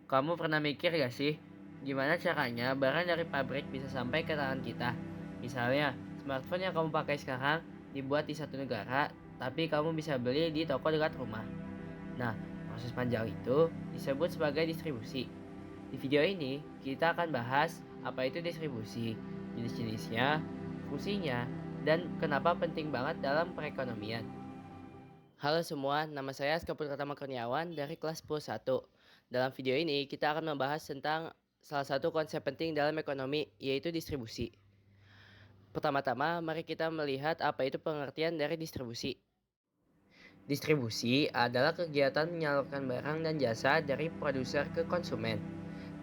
Kamu pernah mikir gak sih, gimana caranya barang dari pabrik bisa sampai ke tangan kita? Misalnya, smartphone yang kamu pakai sekarang dibuat di satu negara, tapi kamu bisa beli di toko dekat rumah. Nah, proses panjang itu disebut sebagai distribusi. Di video ini, kita akan bahas apa itu distribusi, jenis-jenisnya, fungsinya, dan kenapa penting banget dalam perekonomian. Halo semua, nama saya Aska Pratama Kurniawan dari kelas 10.1. Dalam video ini, kita akan membahas tentang salah satu konsep penting dalam ekonomi, yaitu distribusi. Pertama-tama, mari kita melihat apa itu pengertian dari distribusi. Distribusi adalah kegiatan menyalurkan barang dan jasa dari produser ke konsumen.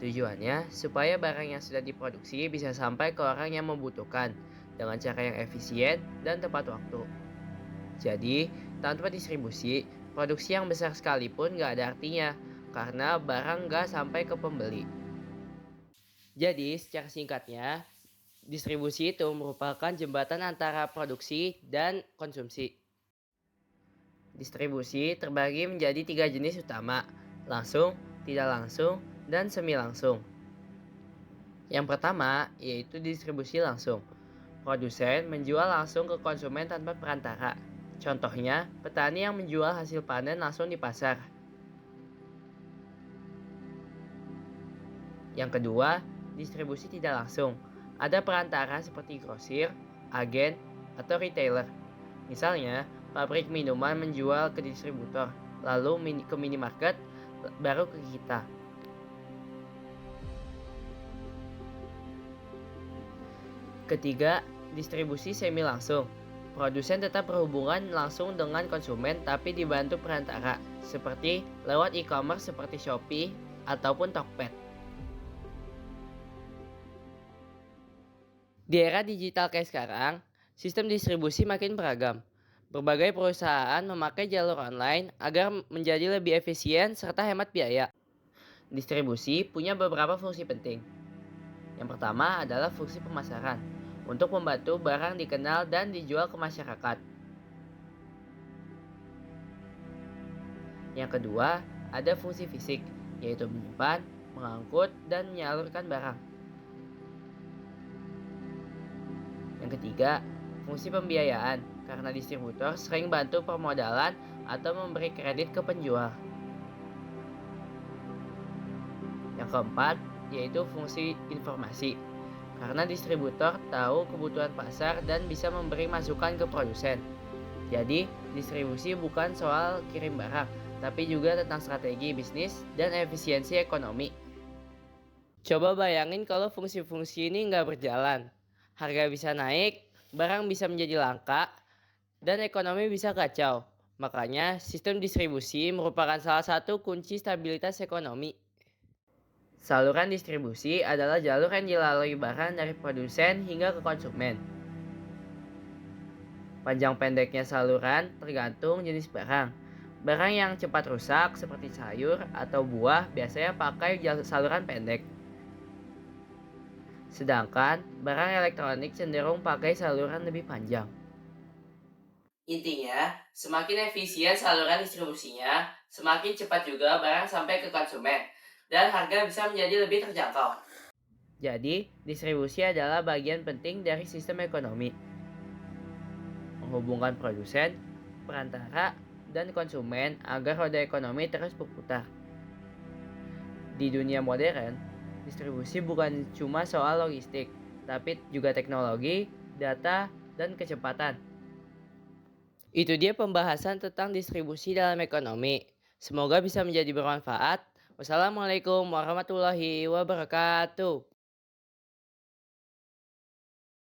Tujuannya supaya barang yang sudah diproduksi bisa sampai ke orang yang membutuhkan dengan cara yang efisien dan tepat waktu. Jadi, tanpa distribusi, produksi yang besar sekalipun nggak ada artinya karena barang nggak sampai ke pembeli. Jadi, secara singkatnya, distribusi itu merupakan jembatan antara produksi dan konsumsi. Distribusi terbagi menjadi 3 jenis utama, langsung, tidak langsung, dan semi langsung. Yang pertama yaitu distribusi langsung. Produsen menjual langsung ke konsumen tanpa perantara. Contohnya, petani yang menjual hasil panen langsung di pasar. Yang kedua, distribusi tidak langsung. Ada perantara seperti grosir, agen, atau retailer. Misalnya, pabrik minuman menjual ke distributor, lalu ke minimarket, baru ke kita. Ketiga, distribusi semi langsung. Produsen tetap berhubungan langsung dengan konsumen tapi dibantu perantara, seperti lewat e-commerce seperti Shopee ataupun Tokped. Di era digital kayak sekarang, sistem distribusi makin beragam. Berbagai perusahaan memakai jalur online agar menjadi lebih efisien serta hemat biaya. Distribusi punya beberapa fungsi penting. Yang pertama adalah fungsi pemasaran, untuk membantu barang dikenal dan dijual ke masyarakat. Yang kedua, ada fungsi fisik, yaitu menyimpan, mengangkut, dan menyalurkan barang. Yang ketiga, fungsi pembiayaan, karena distributor sering bantu permodalan atau memberi kredit ke penjual. Yang keempat, yaitu fungsi informasi, karena distributor tahu kebutuhan pasar dan bisa memberi masukan ke produsen. Jadi, distribusi bukan soal kirim barang, tapi juga tentang strategi bisnis dan efisiensi ekonomi. Coba bayangin kalau fungsi-fungsi ini nggak berjalan. Harga bisa naik, barang bisa menjadi langka, dan ekonomi bisa kacau. Makanya, sistem distribusi merupakan salah satu kunci stabilitas ekonomi. Saluran distribusi adalah jalur yang dilalui barang dari produsen hingga ke konsumen. Panjang pendeknya saluran tergantung jenis barang. Barang yang cepat rusak seperti sayur atau buah biasanya pakai saluran pendek. Sedangkan barang elektronik cenderung pakai saluran lebih panjang. Intinya, semakin efisien saluran distribusinya, semakin cepat juga barang sampai ke konsumen dan harga bisa menjadi lebih terjangkau. Jadi, distribusi adalah bagian penting dari sistem ekonomi, menghubungkan produsen, perantara, dan konsumen agar roda ekonomi terus berputar. Di dunia modern, distribusi bukan cuma soal logistik, tapi juga teknologi, data, dan kecepatan. Itu dia pembahasan tentang distribusi dalam ekonomi. Semoga bisa menjadi bermanfaat. Wassalamualaikum warahmatullahi wabarakatuh.